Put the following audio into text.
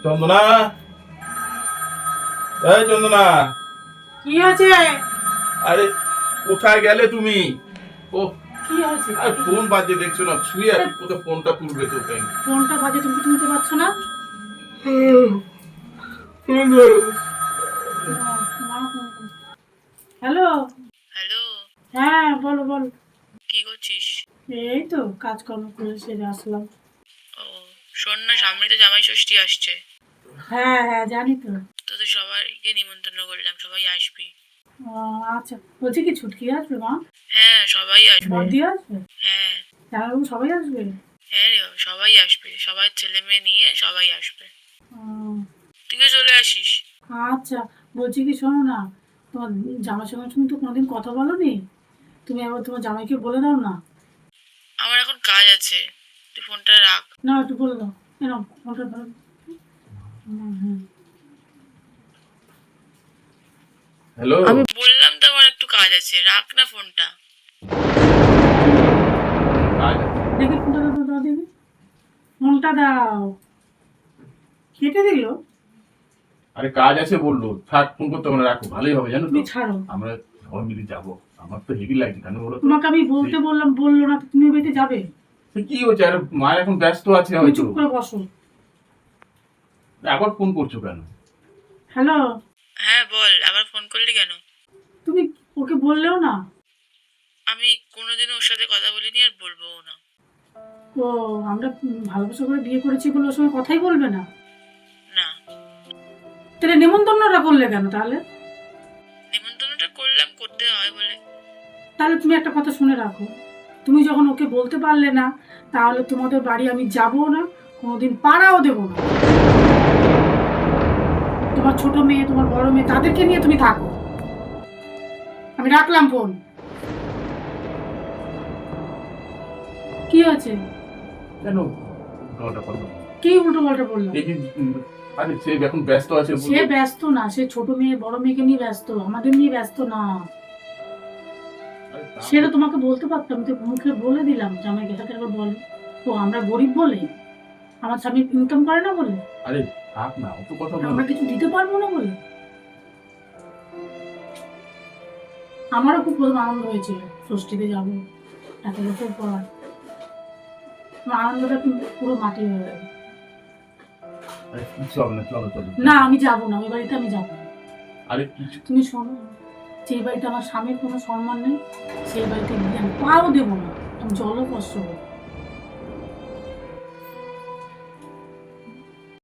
চন্দনা, এই চন্দনা, কি হয়েছে? আরে কোথায় গেলে তুমি? ও কি হয়েছে? আর ফোন বাজে দেখছো না, শুয়ে আছি, কোথায় ফোনটা তুলবে তো? ফোনটা বাজে, তুমি তুলতে পারছো না? হ্যালো। হ্যালো, হ্যাঁ, বলো বলো। কি করছিস? এই তো কাজকর্ম করে সেরে আসলাম। ও শোন না, সামনে তো জামাই ষষ্ঠী আসছে। হ্যাঁ হ্যাঁ, জানি তো। তোদের সবাইকে নিমন্ত্রণ করলাম, সবাই আসবি। ও, আচ্ছা, বলছি কি ছুটকি আসবে মা? হ্যাঁ, সবাই আসবে। বর্দি আসবে? হ্যাঁ জামাইবাবু সবাই আসবে? হ্যাঁ রে, সবাই আসবে, সবাই ছেলে মেয়ে নিয়ে সবাই আসবে। ও, তুইও চলে আসিস। আচ্ছা, বলছি কি শোনো না, তোমার জামাইয়ের সঙ্গে তুমি তো কোনোদিন কথা বলোনি, তুমি একবার তোমার জামাইকে বলে দাও না। আমার এখন কাজ আছে, তুই ফোনটা রাখ। না, একটু বলে দাও। এরকম ফোনটা ধরো। হুম হুম। হ্যালো, আমি বললাম তো আমার একটু কাজ আছে, রাখ না ফোনটা। দেখি ফোনটা দাও, দাও দেখি। ফোনটা দাও। কেটে দিল। আরে কাজ আছে বললো, থাক, ফোন করতে হবে না, রাখো, ভালোই হবে জানো তো। তুমি ছাড়ো। আমরা সবাই মিলে যাবো, আমার তো হেভি লাগছে, কেন বলো তো? তোমাকে আমি বলতে বললাম, বললো না তো, তুমি ওই বাড়িতে যাবে? সে কি হয়েছে? আরে মায়ের এখন ব্যস্ত আছে তুমি হয়তো। চুপ করে বসো। আবার ফোন করছো কেন? হ্যালো। হ্যাঁ বল, আবার ফোন করলি কেন? তুমি ওকে বললেও না? আমি কোনোদিনও ওর সাথে কথা বলিনি, আর বলবোও না। ও, আমরা ভালোবাসা করে বিয়ে করেছি বলে ওর সঙ্গে কথাই বলবে না? না, তাহলে নেমন্তন্নটা করলে কেন তাহলে? নিমন্ত্রণটা করলাম, করতে হয় বলে। তাহলে তুমি একটা কথা শুনে রাখো, তুমি যখন ওকে বলতে পারলে না, তাহলে তোমাদের বাড়ি আমি যাবো না, কোনোদিন পাড়াও দেবো না। তোমার ছোট মেয়ে, তোমার বড় মেয়ে, তাদেরকে নিয়ে তুমি থাকো। আমি রাখলাম ফোন। কি আছে? কেন উল্টোপাল্টা কথা? কি উল্টো পাল্টা বললাম? এই যে, আরে সে এখন ব্যস্ত আছে সে বললো। ব্যস্ত না, সে ছোট মেয়ে বড় মেয়েকে নিয়ে ব্যস্ত, আমাদের নিয়ে ব্যস্ত না। আরে সেটা তোমাকে বলতে পারতাম, তো মুখে বলে দিলাম জামাইকে, তাকে একবার বলো। ও আমরা গরিব বলে, আমার স্বামী ইনকাম করে না বলে, আরে থাক না, অত কথা বলো। আমরা কিছু দিতে পারবো না বলে। আমারও খুব প্রথম আনন্দ হয়েছিল ষষ্ঠীতে যাবো, এত বছর পর। আমার আনন্দটা কিন্তু পুরো মাটি হয়ে গেল। আরে কিছু হবে না, চলো চলো। না, আমি যাবো না, ওই বাড়িতে আমি যাবো না। আরে কিছু, তুমি শোনো, যেই বাড়িতে আমার স্বামীর কোনো সম্মান নেই, সেই বাড়িতে গিয়ে আমি পাও দেবো না, আমি জলও কষ্ট করবো।